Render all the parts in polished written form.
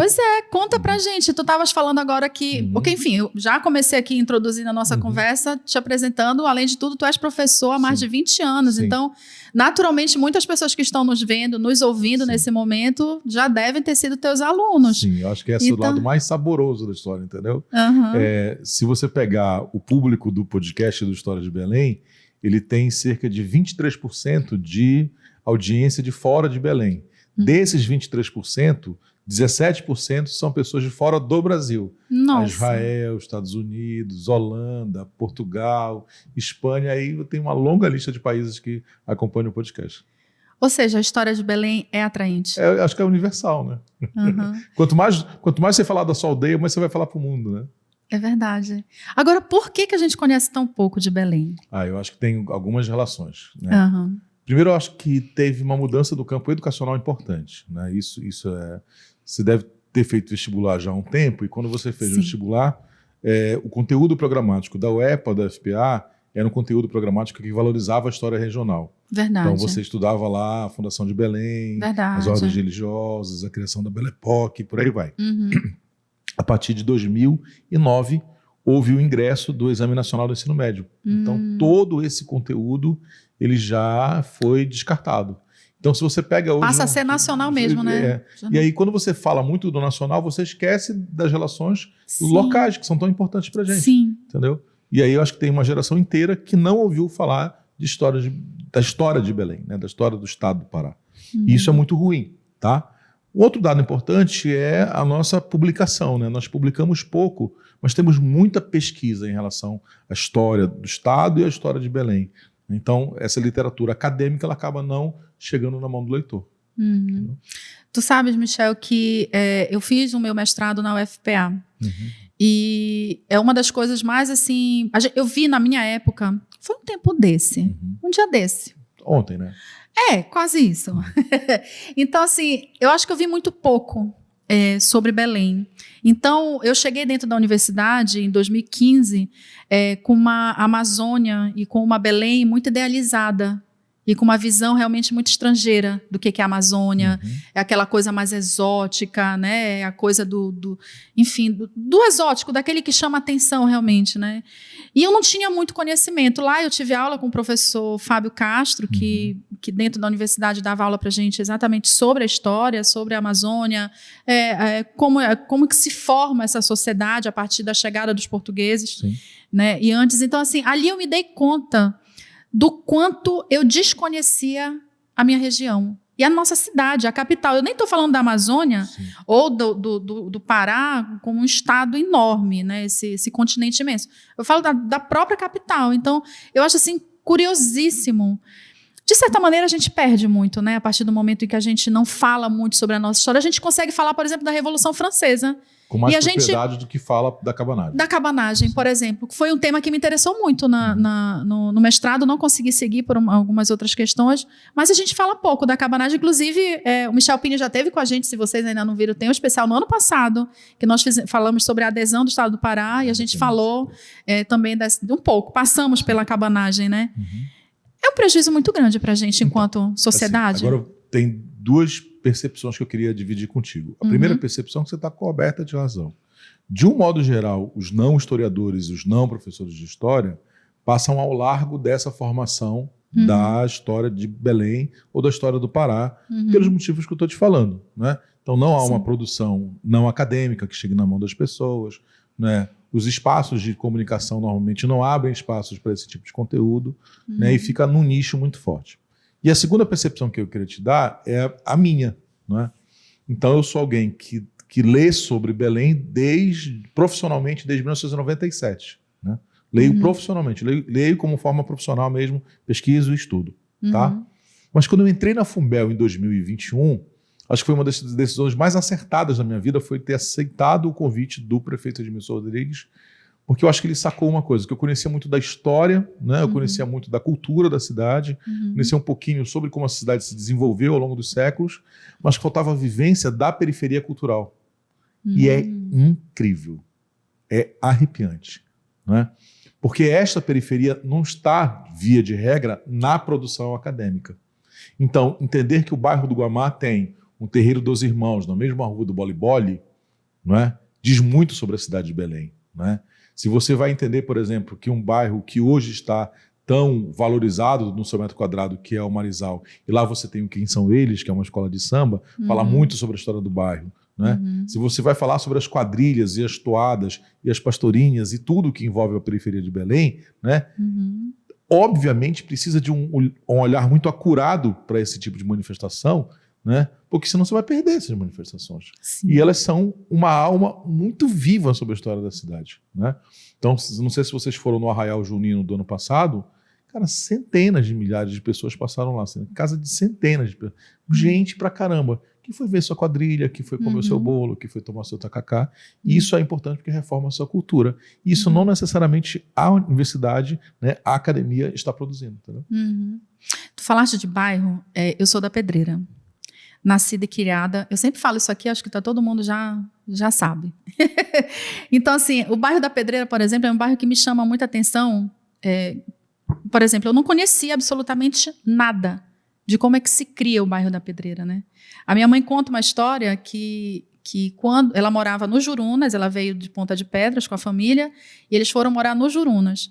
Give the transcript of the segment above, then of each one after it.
Pois é, conta pra gente. Tu estavas falando agora que... Porque, enfim, eu já comecei aqui introduzindo a nossa conversa, te apresentando. Além de tudo, tu és professor há mais de 20 anos. Sim. Então, naturalmente, muitas pessoas que estão nos vendo, nos ouvindo nesse momento, já devem ter sido teus alunos. Sim, eu acho que esse é o lado mais saboroso da história, entendeu? Se você pegar o público do podcast do História de Belém, ele tem cerca de 23% de audiência de fora de Belém. Desses 23%, 17% são pessoas de fora do Brasil. Nossa. Israel, Estados Unidos, Holanda, Portugal, Espanha. Aí tem uma longa lista de países que acompanham o podcast. Ou seja, a história de Belém é atraente. Acho que é universal, né? Quanto mais você falar da sua aldeia, mais você vai falar para o mundo, né? É verdade. Agora, por que a gente conhece tão pouco de Belém? Eu acho que tem algumas relações, né? Primeiro, eu acho que teve uma mudança do campo educacional importante, né? Você deve ter feito vestibular já há um tempo, e quando você fez o vestibular, o conteúdo programático da UEPA, da FPA, era um conteúdo programático que valorizava a história regional. Verdade. Então você estudava lá a fundação de Belém, as ordens religiosas, a criação da Belle Époque, por aí vai. A partir de 2009, houve o ingresso do Exame Nacional do Ensino Médio. Então todo esse conteúdo ele já foi descartado. Então, se você pega hoje... Passa a ser nacional mesmo, né? E aí, quando você fala muito do nacional, você esquece das relações locais, que são tão importantes pra gente. Sim. Entendeu? E aí, eu acho que tem uma geração inteira que não ouviu falar da história de Belém, né? Da história do estado do Pará. E isso é muito ruim, tá? O outro dado importante é a nossa publicação, né? Nós publicamos pouco, mas temos muita pesquisa em relação à história do estado e à história de Belém. Então, essa literatura acadêmica ela acaba não chegando na mão do leitor. Tu sabes, Michel, que eu fiz o meu mestrado na UFPA. E é uma das coisas mais assim... Eu vi na minha época, foi um tempo desse, um dia desse. Ontem, né? Quase isso. Então, assim, eu acho que eu vi muito pouco sobre Belém. Então, eu cheguei dentro da universidade em 2015 com uma Amazônia e com uma Belém muito idealizada e com uma visão realmente muito estrangeira do que é a Amazônia. É aquela coisa mais exótica, né? É a coisa do exótico, daquele que chama atenção realmente, né? E eu não tinha muito conhecimento. Lá eu tive aula com o professor Fábio Castro, que dentro da universidade dava aula para a gente exatamente sobre a história, sobre a Amazônia, como que se forma essa sociedade a partir da chegada dos portugueses. Né? E antes, então, assim, ali eu me dei conta do quanto eu desconhecia a minha região. E a nossa cidade, a capital. Eu nem estou falando da Amazônia ou do Pará como um estado enorme, né? Esse continente imenso. Eu falo da própria capital. Então, eu acho assim, curiosíssimo. De certa maneira, a gente perde muito, né? A partir do momento em que a gente não fala muito sobre a nossa história. A gente consegue falar, por exemplo, da Revolução Francesa. Com mais propriedade do que fala da cabanagem. Da cabanagem, por exemplo, que foi um tema que me interessou muito no mestrado. Não consegui seguir por algumas outras questões, mas a gente fala pouco da cabanagem. Inclusive, o Michel Pini já esteve com a gente, se vocês ainda não viram, tem um especial no ano passado, que nós falamos sobre a adesão do estado do Pará, e a gente falou também um pouco, passamos pela cabanagem, né? É um prejuízo muito grande para a gente enquanto sociedade. Agora, tem duas percepções que eu queria dividir contigo. A primeira percepção é que você está coberta de razão. De um modo geral, os não historiadores, os não professores de história, passam ao largo dessa formação da história de Belém ou da história do Pará, pelos motivos que eu estou te falando. Né? Então, não há uma produção não acadêmica que chegue na mão das pessoas, né? Os espaços de comunicação normalmente não abrem espaços para esse tipo de conteúdo, né? E fica num nicho muito forte. E a segunda percepção que eu queria te dar é a minha. Né? Então, eu sou alguém que lê sobre Belém profissionalmente desde 1997. Né? Leio profissionalmente, leio como forma profissional mesmo, pesquiso e estudo. Tá? Mas quando eu entrei na Fumbel em 2021, acho que foi uma das decisões mais acertadas da minha vida, foi ter aceitado o convite do prefeito Edmilson Rodrigues, porque eu acho que ele sacou uma coisa, que eu conhecia muito da história, né? Eu conhecia muito da cultura da cidade, conhecia um pouquinho sobre como a cidade se desenvolveu ao longo dos séculos, mas que faltava a vivência da periferia cultural. E é incrível, é arrepiante. Né? Porque esta periferia não está, via de regra, na produção acadêmica. Então, entender que o bairro do Guamá tem um terreiro dos irmãos na mesma rua do Boli-Boli, não é? Diz muito sobre a cidade de Belém, não é? Se você vai entender, por exemplo, que um bairro que hoje está tão valorizado no seu metro quadrado, que é o Marizal, e lá você tem o Quem São Eles, que é uma escola de samba, fala muito sobre a história do bairro, né? Se você vai falar sobre as quadrilhas e as toadas e as pastorinhas e tudo que envolve a periferia de Belém, né? Obviamente precisa de um olhar muito acurado para esse tipo de manifestação, né? Porque senão você vai perder essas manifestações. Sim. E elas são uma alma muito viva sobre a história da cidade, né? Então, não sei se vocês foram no Arraial Junino do ano passado, cara, centenas de milhares de pessoas passaram lá, assim, casa de centenas de pessoas, gente pra caramba, que foi ver sua quadrilha, que foi comer o seu bolo, que foi tomar o seu tacacá. E isso é importante porque reforma a sua cultura. E isso não necessariamente a universidade, né, a academia está produzindo, entendeu? Tu falaste de bairro, eu sou da Pedreira. Nascida e criada, eu sempre falo isso aqui, acho que todo mundo já sabe. Então, assim, o bairro da Pedreira, por exemplo, é um bairro que me chama muita atenção. Por exemplo, eu não conhecia absolutamente nada de como é que se cria o bairro da Pedreira, né? A minha mãe conta uma história que quando ela morava no Jurunas, ela veio de Ponta de Pedras com a família, e eles foram morar no Jurunas.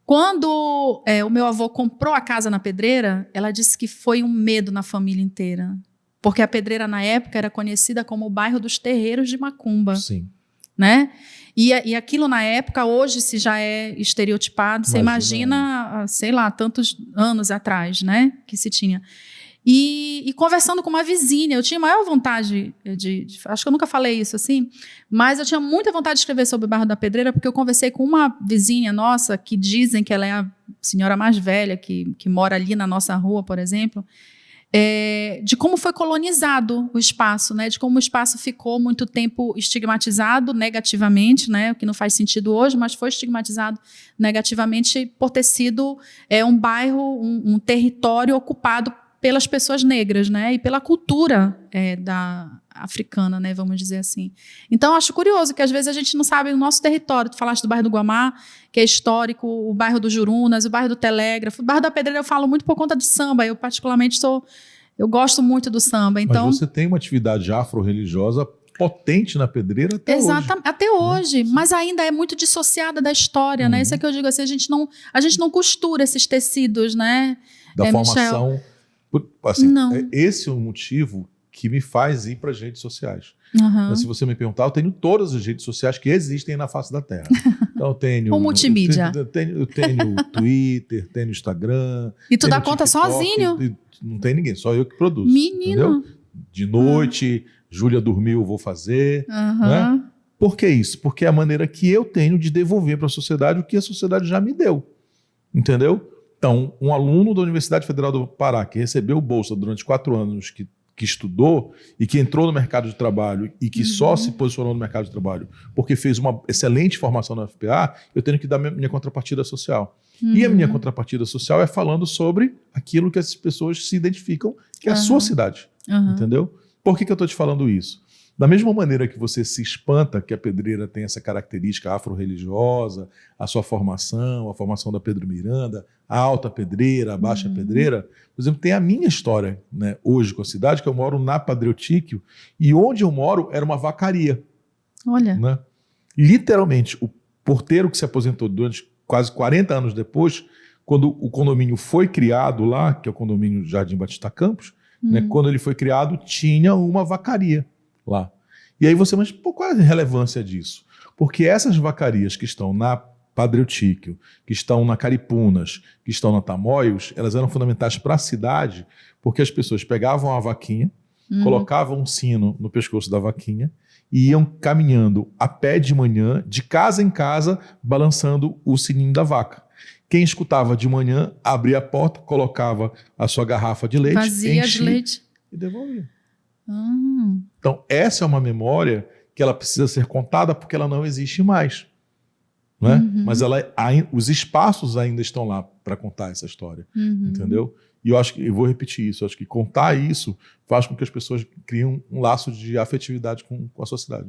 Quando o meu avô comprou a casa na Pedreira, ela disse que foi um medo na família inteira. Porque a Pedreira, na época, era conhecida como o bairro dos terreiros de Macumba. Sim. Né? E aquilo, na época, hoje, se já é estereotipado, você imagina, sei lá, tantos anos atrás, né? Que se tinha. E conversando com uma vizinha, eu tinha maior vontade acho que eu nunca falei isso assim, mas eu tinha muita vontade de escrever sobre o bairro da Pedreira, porque eu conversei com uma vizinha nossa, que dizem que ela é a senhora mais velha, que mora ali na nossa rua, por exemplo, de como foi colonizado o espaço, né? De como o espaço ficou muito tempo estigmatizado negativamente, né? O que não faz sentido hoje, mas foi estigmatizado negativamente por ter sido um bairro, um território ocupado pelas pessoas negras, né? E pela cultura africana, né? Vamos dizer assim. Então, acho curioso que às vezes a gente não sabe o nosso território. Tu falaste do bairro do Guamá, que é histórico, o bairro do Jurunas, o bairro do Telégrafo. O bairro da Pedreira eu falo muito por conta de samba. Eu, particularmente, eu gosto muito do samba. Então, mas você tem uma atividade afro-religiosa potente na Pedreira até hoje. Exatamente, até hoje, mas ainda é muito dissociada da história, né? Isso é que eu digo assim, a gente não costura esses tecidos, né? Da formação... Michel? Assim, Não. esse é o motivo que me faz ir para as redes sociais. Mas, se você me perguntar, eu tenho todas as redes sociais que existem na face da Terra. Então, eu tenho... O multimídia. Eu tenho Twitter, tenho Instagram... E tu dá TikTok, conta sozinho? Não tem ninguém, só eu que produzo. Menino! Entendeu? De noite, Júlia dormiu, eu vou fazer. Né? Por que isso? Porque é a maneira que eu tenho de devolver para a sociedade o que a sociedade já me deu. Entendeu? Então, um aluno da Universidade Federal do Pará, que recebeu bolsa durante 4 anos, que estudou e que entrou no mercado de trabalho e que só se posicionou no mercado de trabalho porque fez uma excelente formação na UFPA, eu tenho que dar minha contrapartida social. E a minha contrapartida social é falando sobre aquilo que as pessoas se identificam, que é a sua cidade. Entendeu? Por que eu estou te falando isso? Da mesma maneira que você se espanta que a Pedreira tem essa característica afro-religiosa, a sua formação, a formação da Pedro Miranda, a Alta Pedreira, a Baixa Pedreira, por exemplo, tem a minha história, né, hoje com a cidade, que eu moro na Padre Eutíquio, e onde eu moro era uma vacaria. Olha. Né? Literalmente, o porteiro que se aposentou durante quase 40 anos depois, quando o condomínio foi criado lá, que é o condomínio Jardim Batista Campos, né, quando ele foi criado, tinha uma vacaria lá. E aí mas qual é a relevância disso? Porque essas vacarias que estão na Padre Eutíquio, que estão na Caripunas, que estão na Tamoios, elas eram fundamentais para a cidade, porque as pessoas pegavam a vaquinha, colocavam um sino no pescoço da vaquinha e iam caminhando a pé de manhã, de casa em casa, balançando o sininho da vaca. Quem escutava de manhã, abria a porta, colocava a sua garrafa de leite, vazia de leite e devolvia. Então, essa é uma memória que ela precisa ser contada porque ela não existe mais. Né? Mas os espaços ainda estão lá para contar essa história. Entendeu? E eu vou repetir isso, eu acho que contar isso faz com que as pessoas criem um laço de afetividade com a sua cidade.